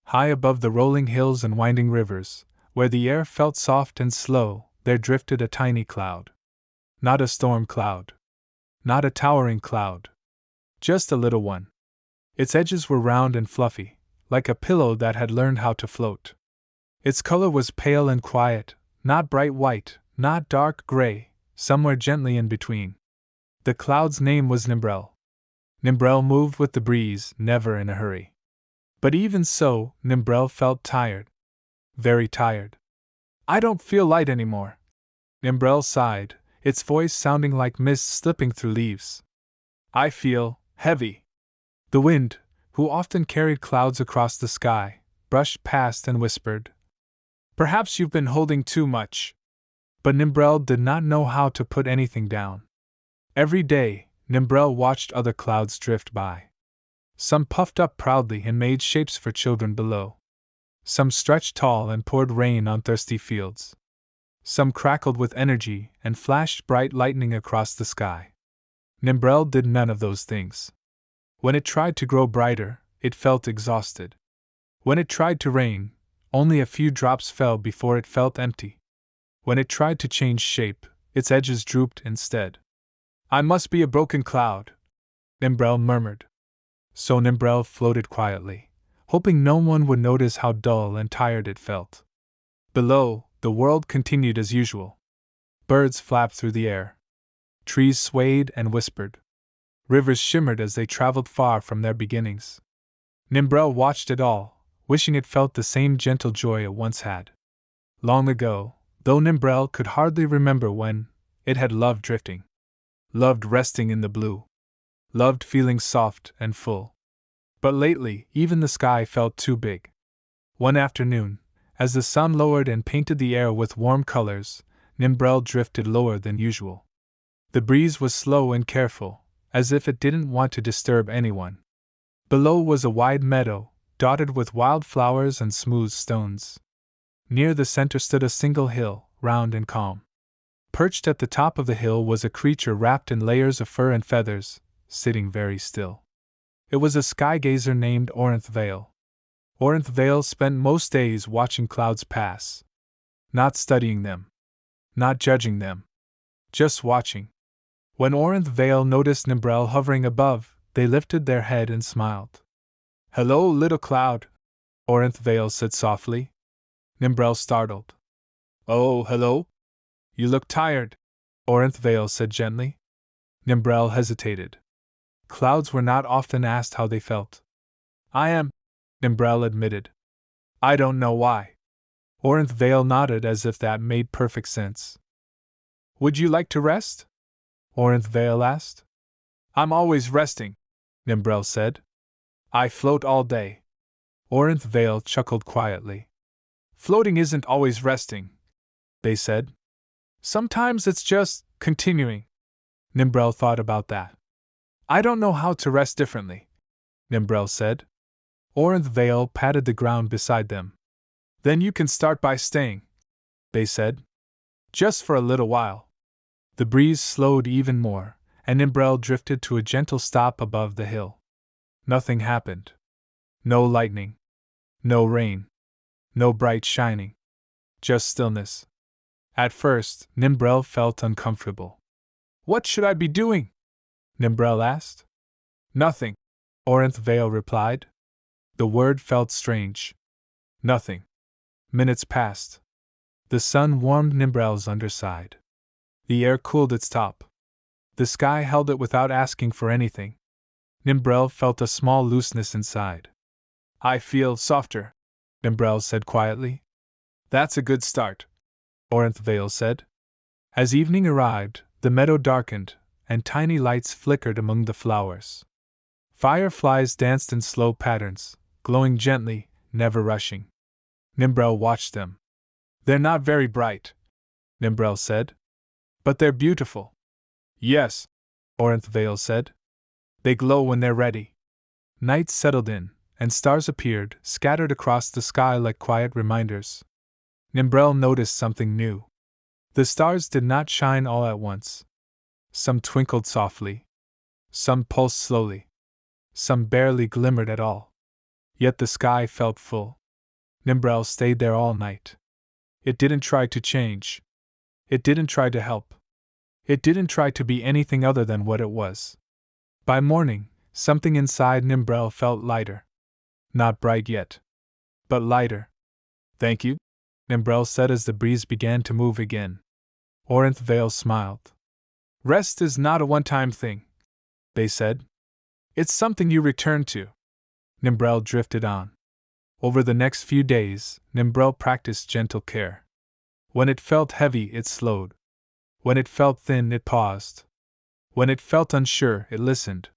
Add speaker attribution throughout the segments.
Speaker 1: High above the rolling hills and winding rivers, where the air felt soft and slow, there drifted a tiny cloud. Not a storm cloud. Not a towering cloud. Just a little one. Its edges were round and fluffy, like a pillow that had learned how to float. Its color was pale and quiet, not bright white, not dark gray, somewhere gently in between. The cloud's name was Nimbrel. Nimbrel moved with the breeze, never in a hurry. But even so, Nimbrel felt tired. Very tired. I don't feel light anymore. Nimbrel sighed, its voice sounding like mist slipping through leaves. I feel heavy. The wind, who often carried clouds across the sky, brushed past and whispered, Perhaps you've been holding too much. But Nimbrel did not know how to put anything down. Every day, Nimbrel watched other clouds drift by. Some puffed up proudly and made shapes for children below. Some stretched tall and poured rain on thirsty fields. Some crackled with energy and flashed bright lightning across the sky. Nimbrel did none of those things. When it tried to grow brighter, it felt exhausted. When it tried to rain, only a few drops fell before it felt empty. When it tried to change shape, its edges drooped instead. I must be a broken cloud, Nimbrel murmured. So Nimbrel floated quietly, hoping no one would notice how dull and tired it felt. Below, the world continued as usual. Birds flapped through the air. Trees swayed and whispered. Rivers shimmered as they traveled far from their beginnings. Nimbrel watched it all, wishing it felt the same gentle joy it once had. Long ago, though Nimbrel could hardly remember when, it had loved drifting. Loved resting in the blue. Loved feeling soft and full. But lately, even the sky felt too big. One afternoon, as the sun lowered and painted the air with warm colors, Nimbrel drifted lower than usual. The breeze was slow and careful, as if it didn't want to disturb anyone. Below was a wide meadow, dotted with wild flowers and smooth stones. Near the center stood a single hill, round and calm. Perched at the top of the hill was a creature wrapped in layers of fur and feathers, sitting very still. It was a sky-gazer named Orinth Vale. Orinth Vale spent most days watching clouds pass. Not studying them. Not judging them. Just watching. When Orinth Vale noticed Nimbrel hovering above, they lifted their head and smiled. Hello, little cloud, Orinth Vale said softly. Nimbrel startled. Oh, hello? You look tired, Orinth Vale said gently. Nimbrel hesitated. Clouds were not often asked how they felt. I am, Nimbrel admitted. I don't know why. Orinth Vale nodded as if that made perfect sense. Would you like to rest? Orinth Vale asked. I'm always resting, Nimbrel said. I float all day. Orinth Vale chuckled quietly. Floating isn't always resting, they said. Sometimes it's just continuing. Nimbrel thought about that. I don't know how to rest differently, Nimbrel said. Orinth Vale patted the ground beside them. Then you can start by staying, they said. Just for a little while. The breeze slowed even more, and Nimbrel drifted to a gentle stop above the hill. Nothing happened. No lightning. No rain. No bright shining. Just stillness. At first, Nimbrel felt uncomfortable. What should I be doing? Nimbrel asked. Nothing, Orinth Vale replied. The word felt strange. Nothing. Minutes passed. The sun warmed Nimbrel's underside. The air cooled its top. The sky held it without asking for anything. Nimbrel felt a small looseness inside. I feel softer, Nimbrel said quietly. That's a good start, Orinth Vale said. As evening arrived, the meadow darkened, and tiny lights flickered among the flowers. Fireflies danced in slow patterns, glowing gently, never rushing. Nimbrel watched them. They're not very bright, Nimbrel said. But they're beautiful. Yes, Orinth Vale said. They glow when they're ready. Night settled in, and stars appeared, scattered across the sky like quiet reminders. Nimbrel noticed something new. The stars did not shine all at once. Some twinkled softly. Some pulsed slowly. Some barely glimmered at all. Yet the sky felt full. Nimbrel stayed there all night. It didn't try to change. It didn't try to help. It didn't try to be anything other than what it was. By morning, something inside Nimbrel felt lighter. Not bright yet, but lighter. Thank you, Nimbrel said as the breeze began to move again. Orinth Vale smiled. Rest is not a one-time thing, they said. It's something you return to. Nimbrel drifted on. Over the next few days, Nimbrel practiced gentle care. When it felt heavy, it slowed. When it felt thin, it paused. When it felt unsure, it listened.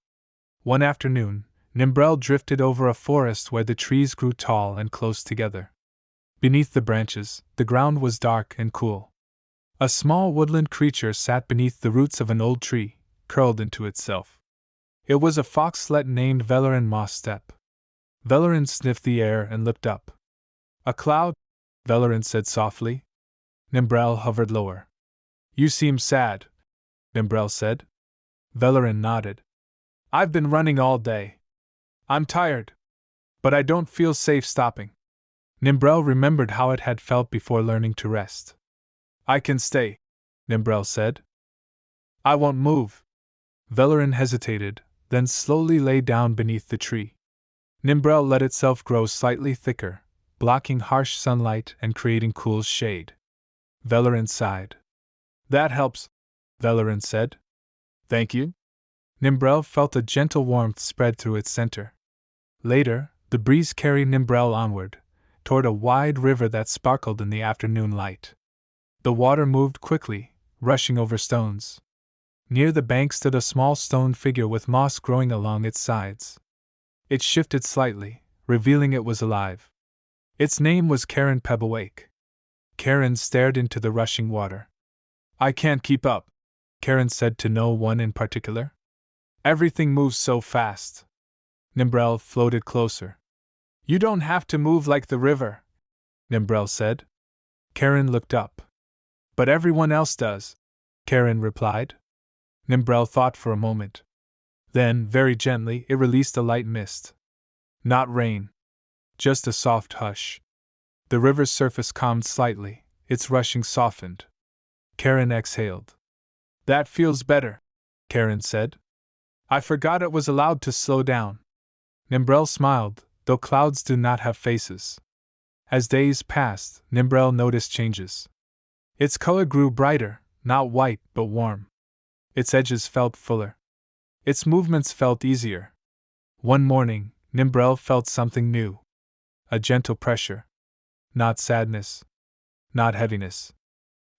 Speaker 1: One afternoon, Nimbrel drifted over a forest where the trees grew tall and close together. Beneath the branches, the ground was dark and cool. A small woodland creature sat beneath the roots of an old tree, curled into itself. It was a foxlet named Velarin Mossstep. Velarin sniffed the air and looked up. A cloud? Velarin said softly. Nimbrel hovered lower. You seem sad, Nimbrel said. Velarin nodded. I've been running all day. I'm tired. But I don't feel safe stopping. Nimbrel remembered how it had felt before learning to rest. I can stay, Nimbrel said. I won't move. Velarin hesitated, then slowly lay down beneath the tree. Nimbrel let itself grow slightly thicker, blocking harsh sunlight and creating cool shade. Velarin sighed. That helps, Velarin said. Thank you. Nimbrel felt a gentle warmth spread through its center. Later, the breeze carried Nimbrel onward, toward a wide river that sparkled in the afternoon light. The water moved quickly, rushing over stones. Near the bank stood a small stone figure with moss growing along its sides. It shifted slightly, revealing it was alive. Its name was Karen Pebblewake. Karen stared into the rushing water. I can't keep up, Karen said to no one in particular. Everything moves so fast. Nimbrel floated closer. You don't have to move like the river, Nimbrel said. Karen looked up. But everyone else does, Karen replied. Nimbrel thought for a moment. Then, very gently, it released a light mist. Not rain. Just a soft hush. The river's surface calmed slightly, its rushing softened. Karen exhaled. That feels better, Karen said. I forgot it was allowed to slow down. Nimbrel smiled, though clouds do not have faces. As days passed, Nimbrel noticed changes. Its color grew brighter, not white but warm. Its edges felt fuller. Its movements felt easier. One morning, Nimbrel felt something new. A gentle pressure. Not sadness. Not heaviness.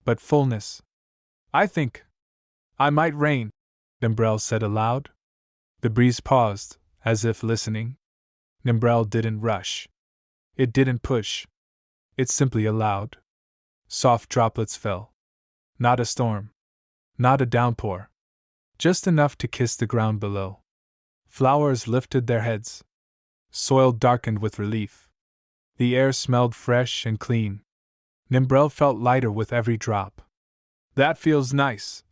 Speaker 1: But fullness. I think I might rain, Nimbrel said aloud. The breeze paused, as if listening. Nimbrel didn't rush. It didn't push. It simply allowed. Soft droplets fell. Not a storm. Not a downpour. Just enough to kiss the ground below. Flowers lifted their heads. Soil darkened with relief. The air smelled fresh and clean. Nimbrel felt lighter with every drop. That feels nice,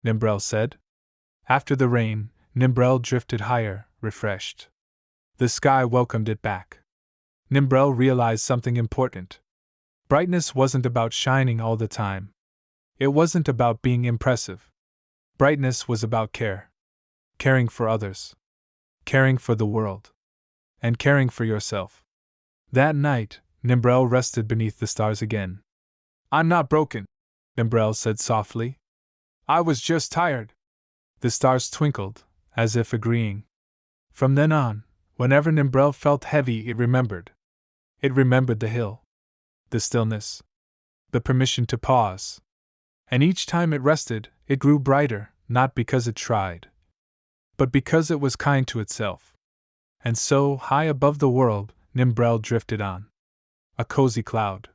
Speaker 1: Nimbrel said. After the rain, Nimbrel drifted higher, refreshed. The sky welcomed it back. Nimbrel realized something important. Brightness wasn't about shining all the time. It wasn't about being impressive. Brightness was about care. Caring for others. Caring for the world. And caring for yourself. That night, Nimbrel rested beneath the stars again. I'm not broken, Nimbrel said softly. I was just tired. The stars twinkled, as if agreeing. From then on, whenever Nimbrel felt heavy, it remembered. It remembered the hill. The stillness. The permission to pause. And each time it rested, it grew brighter, not because it tried, but because it was kind to itself. And so, high above the world, Nimbrel drifted on. A cozy cloud.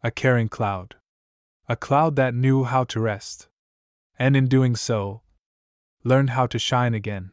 Speaker 1: A caring cloud. A cloud that knew how to rest. And in doing so, learned how to shine again.